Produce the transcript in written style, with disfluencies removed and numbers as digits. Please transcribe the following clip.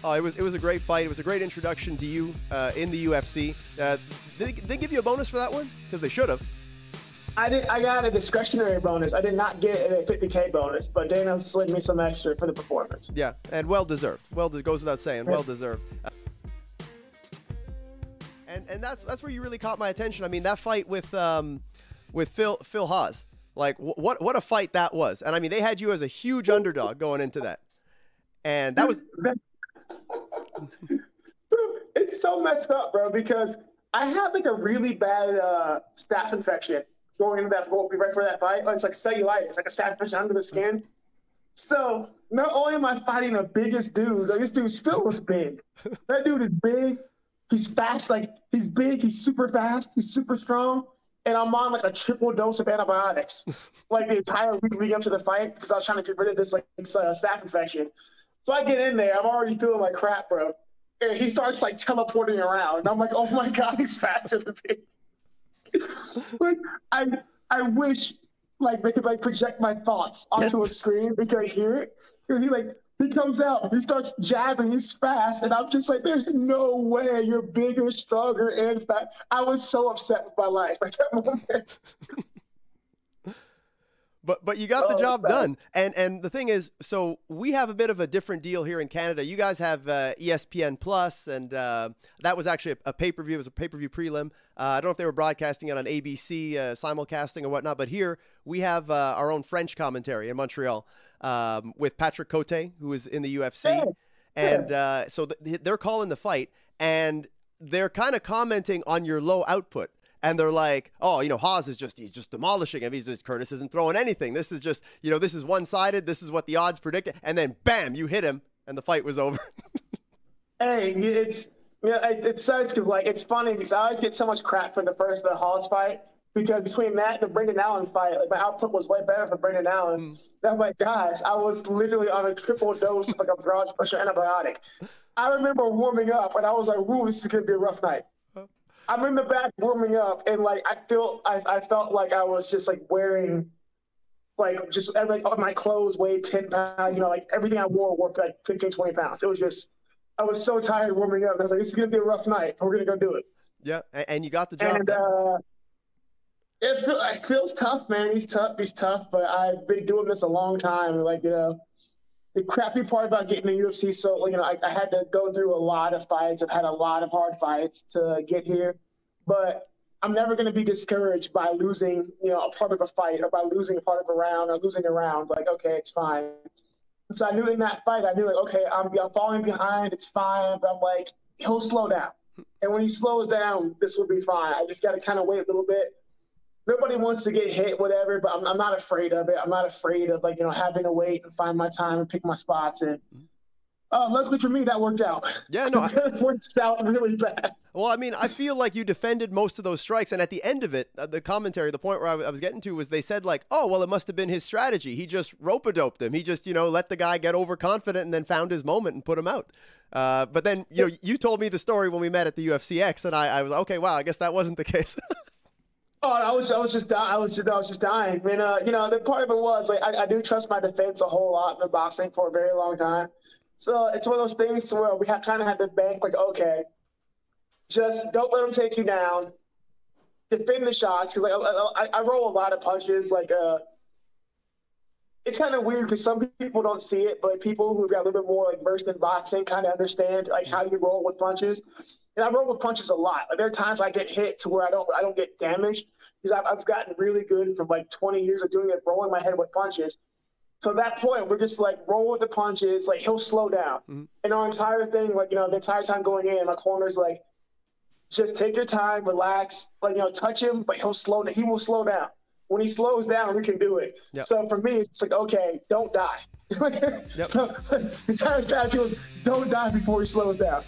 Oh, it was a great fight. It was a great introduction to you in the UFC. Did they give you a bonus for that one? Because they should have. I got a discretionary bonus. I did not get a 50K bonus, but Dana slid me some extra for the performance. Yeah, and well deserved. Goes without saying, well deserved. And that's where you really caught my attention. I mean, that fight with Phil Hawes, like what a fight that was. And I mean, they had you as a huge underdog going into that, and that was. It's so messed up, bro, because I had like a really bad staph infection going into that right for that fight. It's like cellulitis, like a staph infection under the skin. So not only am I fighting the biggest dude, like this dude's Phil was big. That dude is big. He's fast, like he's big, he's super fast, he's super strong. And I'm on like a triple dose of antibiotics, like the entire week leading up to the fight, because I was trying to get rid of this like staph infection. So I get in there, I'm already feeling like crap, bro. And he starts like teleporting around, and I'm like, oh my god, he's faster than me. Like I wish like they could like project my thoughts onto a screen because I hear it. Because he comes out, he starts jabbing, he's fast, and I'm just like, there's no way you're bigger, stronger, and fast. I was so upset with my life at that moment. But you got the job done. And the thing is, so we have a bit of a different deal here in Canada. You guys have ESPN Plus, and that was actually a pay-per-view. It was a pay-per-view prelim. I don't know if they were broadcasting it on ABC, simulcasting or whatnot, but here we have our own French commentary in Montreal with Patrick Cote, who is in the UFC. And so they're calling the fight, and they're kind of commenting on your low output. And they're like, oh, Hawes he's just demolishing him. Curtis isn't throwing anything. This is just, this is one-sided. This is what the odds predicted. And then, bam, you hit him, and the fight was over. Hey, it sucks because, like, it's funny because I always get so much crap for the Hawes fight because between that and the Brendan Allen fight, like, my output was way better for Brendan Allen. I'm like, gosh, I was literally on a triple dose of, like, a broad spectrum antibiotic. I remember warming up, and I was like, ooh, this is going to be a rough night. I'm in the back warming up, and like I felt like I was just like wearing, like just like my clothes weighed 10 pounds. Like everything I wore for like 15, 20 pounds. It was just, I was so tired warming up. And I was like, this is gonna be a rough night. We're gonna go do it. Yeah, and you got the job. And it feels tough, man. He's tough. But I've been doing this a long time. Like the crappy part about getting the UFC, so I had to go through a lot of fights. I've had a lot of hard fights to get here, but I'm never going to be discouraged by losing, a part of a fight or by losing a part of a round or losing a round. Like, okay, it's fine. So I knew in that fight, I knew like, okay, I'm falling behind. It's fine, but I'm like, he'll slow down, and when he slows down, this will be fine. I just got to kind of wait a little bit. Nobody wants to get hit, whatever, but I'm not afraid of it. I'm not afraid of, having to wait and find my time and pick my spots. And luckily for me, that worked out. Yeah, no. It worked out really bad. Well, I mean, I feel like you defended most of those strikes. And at the end of it, the commentary, the point where I was getting to was they said, like, oh, well, it must have been his strategy. He just rope-a-doped him. He just, let the guy get overconfident and then found his moment and put him out. But then, you told me the story when we met at the UFC X, and I was, okay, wow, I guess that wasn't the case. Oh, I was just dying. I was just dying. I mean, the part of it was like I do trust my defense a whole lot in the boxing for a very long time. So it's one of those things to where we kind of had to bank like, okay, just don't let them take you down. Defend the shots because like I roll a lot of punches. Like it's kind of weird because some people don't see it, but people who've got a little bit more like versed in boxing kind of understand like how you roll with punches. And I roll with punches a lot. Like there are times I get hit to where I don't get damaged because I've gotten really good from like 20 years of doing it, rolling my head with punches. So at that point, we're just like roll with the punches. Like he'll slow down, and our entire thing, like the entire time going in, my corner's like, just take your time, relax. Like touch him, but he'll slow. He will slow down. When he slows down, we can do it. Yep. So for me, it's like, okay, don't die. Yep. So the entire strategy was don't die before he slows down.